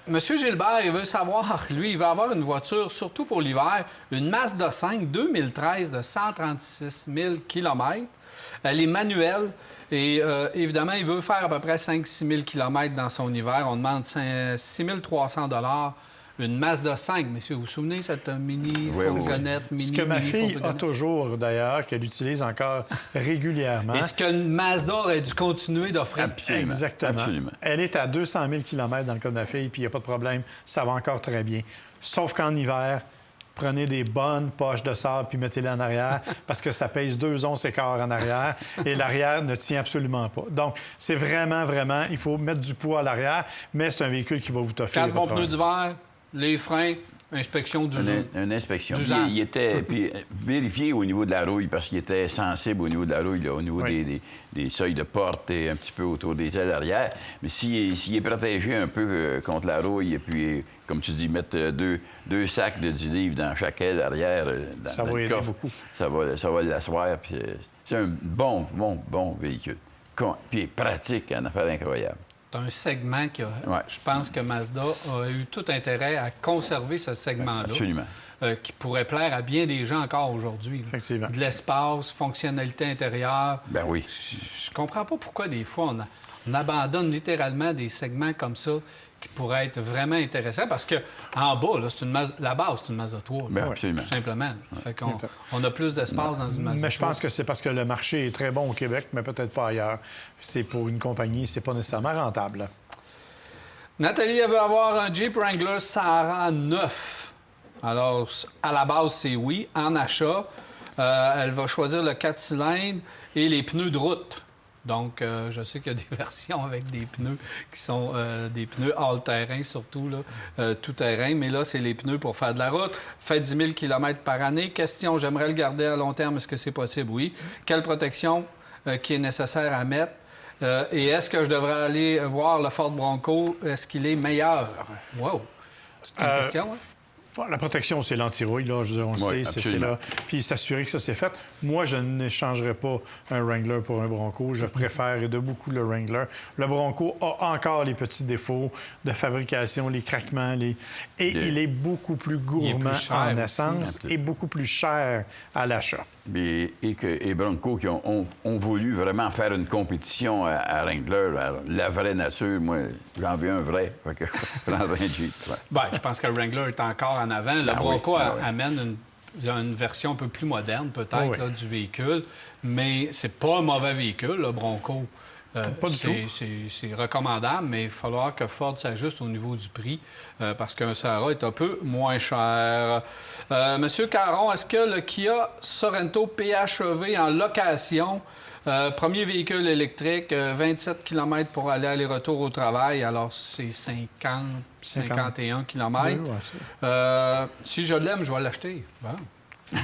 Monsieur Gilbert, il veut savoir, lui, il va avoir une voiture, surtout pour l'hiver, une Mazda 5 2013 de 136 000 km. Elle est manuelle. Et évidemment, il veut faire à peu près 5-6 000 km dans son hiver. On demande 6 300 $. Une Mazda 5, messieurs. Vous vous souvenez, cette fourgonnette, mini? Ce que ma fille a toujours, d'ailleurs, qu'elle utilise encore régulièrement. Et ce que Mazda aurait dû continuer d'offrir. Absolument. Exactement. Absolument. Elle est à 200 000 km dans le cas de ma fille, puis il n'y a pas de problème. Ça va encore très bien. Sauf qu'en hiver, prenez des bonnes poches de sable puis mettez-les en arrière parce que ça pèse 2 onces et quart en arrière et l'arrière ne tient absolument pas. Donc, c'est vraiment, il faut mettre du poids à l'arrière, mais c'est un véhicule qui va vous t'offrir. 4 bons pneus d'hiver, les freins, inspection d'usine. Une inspection. D'usine. Il était vérifié au niveau de la rouille parce qu'il était sensible au niveau de la rouille, là, au niveau des seuils de porte et un petit peu autour des ailes arrière. Mais s'il est protégé un peu contre la rouille et puis, comme tu dis, mettre deux sacs de 10 livres dans chaque aile arrière, ça va aider beaucoup. Ça va l'asseoir. Puis c'est un bon véhicule. Puis pratique, une affaire incroyable. C'est un segment qui a... Je pense que Mazda a eu tout intérêt à conserver ce segment-là. Absolument. Qui pourrait plaire à bien des gens encore aujourd'hui. Effectivement. De l'espace, fonctionnalité intérieure. Ben oui. Je comprends pas pourquoi des fois on abandonne littéralement des segments comme ça qui pourraient être vraiment intéressants parce que en bas, là, la base, c'est une Mazda 3. Ben, absolument. Tout simplement. Fait qu'on a plus d'espace dans une Mazda 3. Mais je pense que c'est parce que le marché est très bon au Québec, mais peut-être pas ailleurs. C'est pour une compagnie, c'est pas nécessairement rentable. Nathalie, elle veut avoir un Jeep Wrangler Sahara 9. Alors, à la base, c'est oui. En achat, elle va choisir le 4 cylindres et les pneus de route. Donc, je sais qu'il y a des versions avec des pneus qui sont des pneus all-terrain, surtout, là, tout-terrain. Mais là, c'est les pneus pour faire de la route. Fait 10 000 km par année. Question, j'aimerais le garder à long terme. Est-ce que c'est possible? Oui. Quelle protection qui est nécessaire à mettre? Et est-ce que je devrais aller voir le Ford Bronco? Est-ce qu'il est meilleur? Wow! C'est une question, hein? Bon, la protection, c'est l'anti-rouille, là, je veux dire, on le sait, c'est là. Puis s'assurer que ça, c'est fait. Moi, je n'échangerais pas un Wrangler pour un Bronco. Je préfère de beaucoup le Wrangler. Le Bronco a encore les petits défauts de fabrication, les craquements, il est beaucoup plus gourmand en essence et beaucoup plus cher à l'achat. Et Bronco qui ont voulu vraiment faire une compétition à Wrangler, la vraie nature. Moi, j'en veux un vrai. Fait que je prendrais un Jeep. Ouais. Bien, je pense que Wrangler est encore en avant. Le Bronco amène une version un peu plus moderne, peut-être, là, du véhicule. Mais c'est pas un mauvais véhicule, le Bronco. Pas du tout. C'est recommandable, mais il va falloir que Ford s'ajuste au niveau du prix parce qu'un Sahara est un peu moins cher. Monsieur Caron, est-ce que le Kia Sorento PHEV en location, premier véhicule électrique, 27 km pour aller-retour au travail, alors c'est 51 km. Oui, si je l'aime, je vais l'acheter. Bon.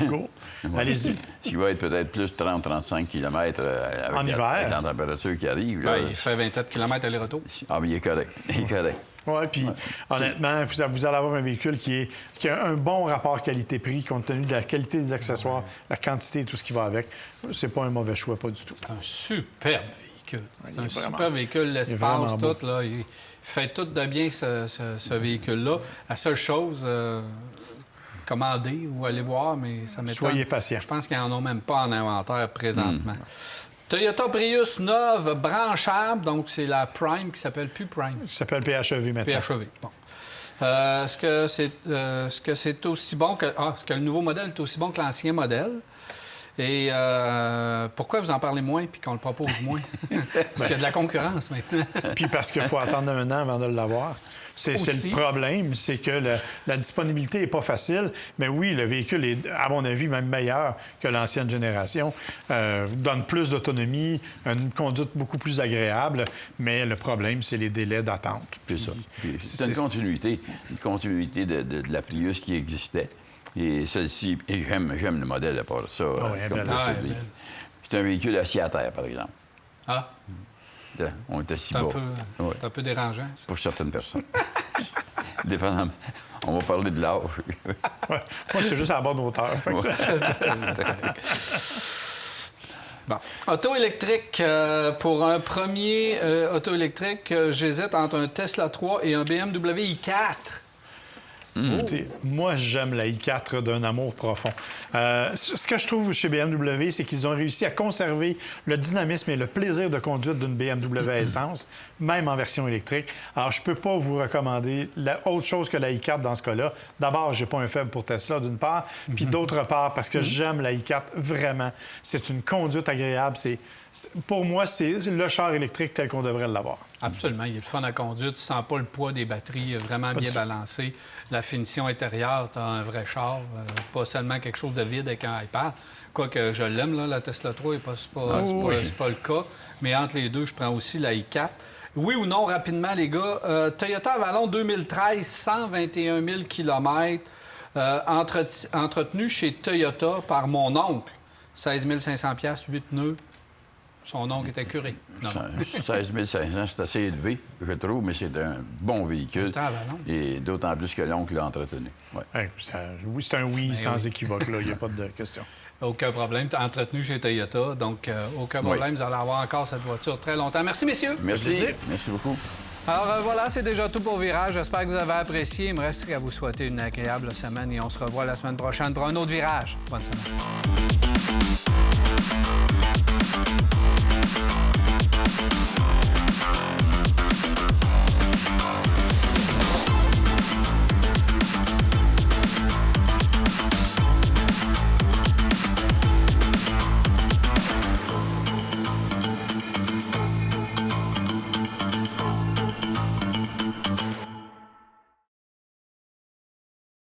Go. Allez-y. S'il va être peut-être plus 30-35 km avec la température qui arrive. Là, il fait 27 km aller-retour. Ah, mais il est correct. Il est correct. Oui, puis honnêtement, vous allez avoir un véhicule qui a un bon rapport qualité-prix compte tenu de la qualité des accessoires, la quantité et tout ce qui va avec. C'est pas un mauvais choix, pas du tout. C'est un superbe véhicule. C'est un super véhicule, l'espace, tout. Là, il fait tout de bien, ce véhicule-là. La seule chose... commander ou aller voir, mais ça m'étonne. Soyez patient. Je pense qu'ils n'en ont même pas en inventaire présentement. Toyota Prius neuve branchable, donc c'est la Prime qui s'appelle plus Prime. Qui s'appelle PHEV maintenant. PHEV, bon. Est-ce que c'est aussi bon que... est-ce que le nouveau modèle est aussi bon que l'ancien modèle? Et pourquoi vous en parlez moins puis qu'on le propose moins? Parce qu'il y a de la concurrence maintenant. Puis parce qu'il faut attendre un an avant de l'avoir. C'est le problème, c'est que la disponibilité n'est pas facile. Mais oui, le véhicule est, à mon avis, même meilleur que l'ancienne génération. Donne plus d'autonomie, une conduite beaucoup plus agréable. Mais le problème, c'est les délais d'attente. C'est ça. C'est une continuité de la Prius qui existait. Et celle-ci, et j'aime le modèle à part ça. C'est un véhicule assis à terre, par exemple. Ah. On est assis bas. C'est un peu dérangeant, ça. Pour certaines personnes. Dépendamment. On va parler de l'âge. Moi, c'est juste à la bonne hauteur. Bon. Auto électrique. Pour un premier auto électrique, j'hésite entre un Tesla 3 et un BMW i4. Écoutez, moi, j'aime la i4 d'un amour profond. Ce que je trouve chez BMW, c'est qu'ils ont réussi à conserver le dynamisme et le plaisir de conduite d'une BMW à essence, même en version électrique. Alors, je ne peux pas vous recommander autre chose que la i4 dans ce cas-là. D'abord, je n'ai pas un faible pour Tesla, d'une part, puis d'autre part, parce que j'aime la i4 vraiment. C'est une conduite agréable. Pour moi, c'est le char électrique tel qu'on devrait l'avoir. Absolument. Il est le fun à conduire. Tu sens pas le poids des batteries, vraiment bien balancé. La finition intérieure, tu as un vrai char, pas seulement quelque chose de vide avec un iPad. Quoique je l'aime, là, la Tesla 3, c'est pas le cas. Mais entre les deux, je prends aussi la i4. Oui ou non, rapidement, les gars. Toyota Avalon 2013, 121 000 km, entretenu chez Toyota par mon oncle. 16 500 $, 8 pneus. Son oncle était curé. 16 500, c'est assez élevé, je trouve, mais c'est un bon véhicule. Et d'autant plus que l'oncle l'a entretenu. Ouais. Oui, c'est un oui sans équivoque, là. Il n'y a pas de question. Aucun problème. Tu as entretenu chez Toyota, donc aucun problème. Vous allez avoir encore cette voiture très longtemps. Merci, messieurs. Merci. Merci beaucoup. Alors voilà, c'est déjà tout pour Virage. J'espère que vous avez apprécié. Il me reste qu'à vous souhaiter une agréable semaine et on se revoit la semaine prochaine pour un autre Virage. Bonne semaine.